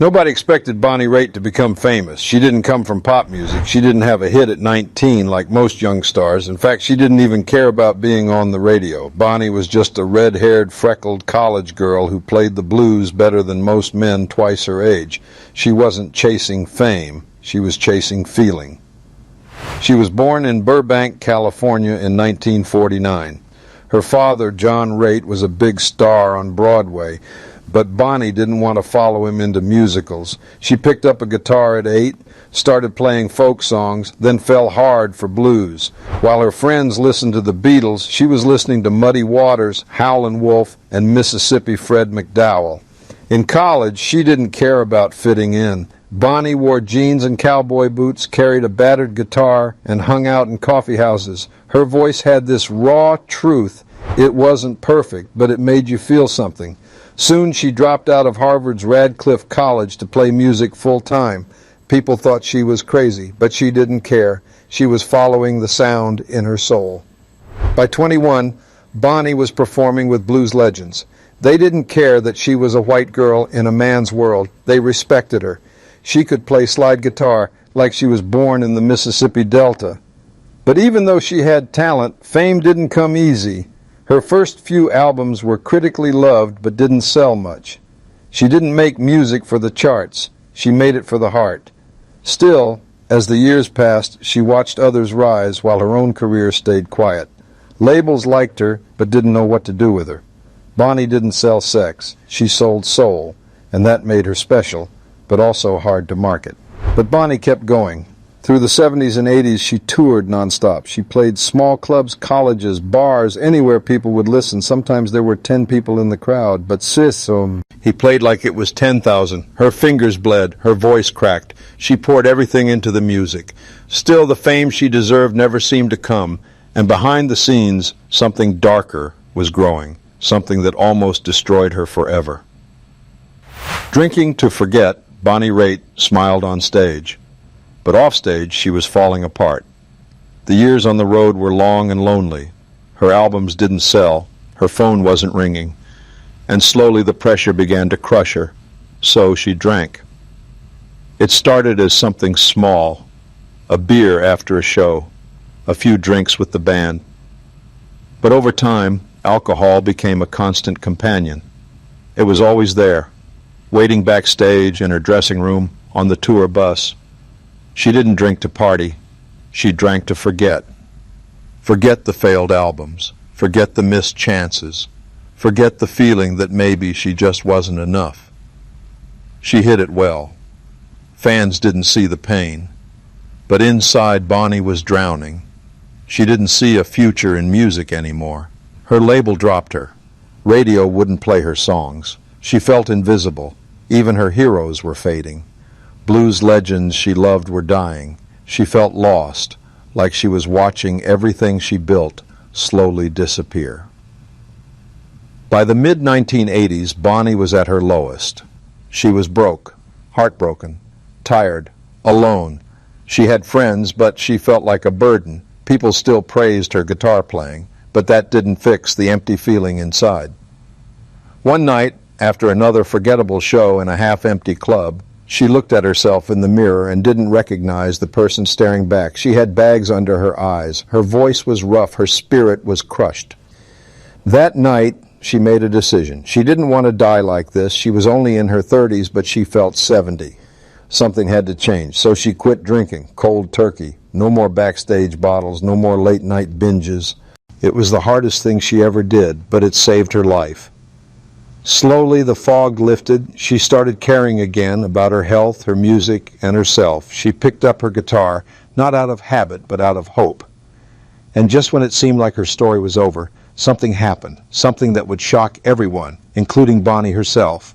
Nobody expected Bonnie Raitt to become famous. She didn't come from pop music. She didn't have a hit at 19 like most young stars. In fact, she didn't even care about being on the radio. Bonnie was just a red-haired, freckled college girl who played the blues better than most men twice her age. She wasn't chasing fame. She was chasing feeling. She was born in Burbank, California in 1949. Her father, John Raitt, was a big star on Broadway, but Bonnie didn't want to follow him into musicals. She picked up a guitar at 8, started playing folk songs, then fell hard for blues. While her friends listened to the Beatles, she was listening to Muddy Waters, Howlin' Wolf, and Mississippi Fred McDowell. In college, she didn't care about fitting in. Bonnie wore jeans and cowboy boots, carried a battered guitar, and hung out in coffee houses. Her voice had this raw truth. It wasn't perfect, but it made you feel something. Soon she dropped out of Harvard's Radcliffe College to play music full-time. People thought she was crazy, but she didn't care. She was following the sound in her soul. By 21, Bonnie was performing with blues legends. They didn't care that she was a white girl in a man's world. They respected her. She could play slide guitar like she was born in the Mississippi Delta. But even though she had talent, fame didn't come easy. Her first few albums were critically loved but didn't sell much. She didn't make music for the charts. She made it for the heart. Still, as the years passed, she watched others rise while her own career stayed quiet. Labels liked her but didn't know what to do with her. Bonnie didn't sell sex. She sold soul, and that made her special, but also hard to market. But Bonnie kept going. Through the 70s and 80s, she toured nonstop. She played small clubs, colleges, bars, anywhere people would listen. Sometimes there were 10 people in the crowd, but he played like it was 10,000. Her fingers bled, her voice cracked. She poured everything into the music. Still, the fame she deserved never seemed to come, and behind the scenes, something darker was growing, something that almost destroyed her forever. Drinking to forget, Bonnie Raitt smiled on stage. But offstage, she was falling apart. The years on the road were long and lonely. Her albums didn't sell. Her phone wasn't ringing. And slowly the pressure began to crush her. So she drank. It started as something small, a beer after a show, a few drinks with the band. But over time, alcohol became a constant companion. It was always there, waiting backstage, in her dressing room, on the tour bus. She didn't drink to party. She drank to forget. Forget the failed albums. Forget the missed chances. Forget the feeling that maybe she just wasn't enough. She hid it well. Fans didn't see the pain. But inside, Bonnie was drowning. She didn't see a future in music anymore. Her label dropped her. Radio wouldn't play her songs. She felt invisible. Even her heroes were fading. Blues legends she loved were dying. She felt lost, like she was watching everything she built slowly disappear. By the mid-1980s, Bonnie was at her lowest. She was broke, heartbroken, tired, alone. She had friends, but she felt like a burden. People still praised her guitar playing, but that didn't fix the empty feeling inside. One night, after another forgettable show in a half-empty club, she looked at herself in the mirror and didn't recognize the person staring back. She had bags under her eyes. Her voice was rough. Her spirit was crushed. That night, she made a decision. She didn't want to die like this. She was only in her 30s, but she felt 70. Something had to change, so she quit drinking, cold turkey. No more backstage bottles, no more late-night binges. It was the hardest thing she ever did, but it saved her life. Slowly the fog lifted. She started caring again about her health, her music, and herself. She picked up her guitar, not out of habit, but out of hope. And just when it seemed like her story was over, something happened, something that would shock everyone, including Bonnie herself.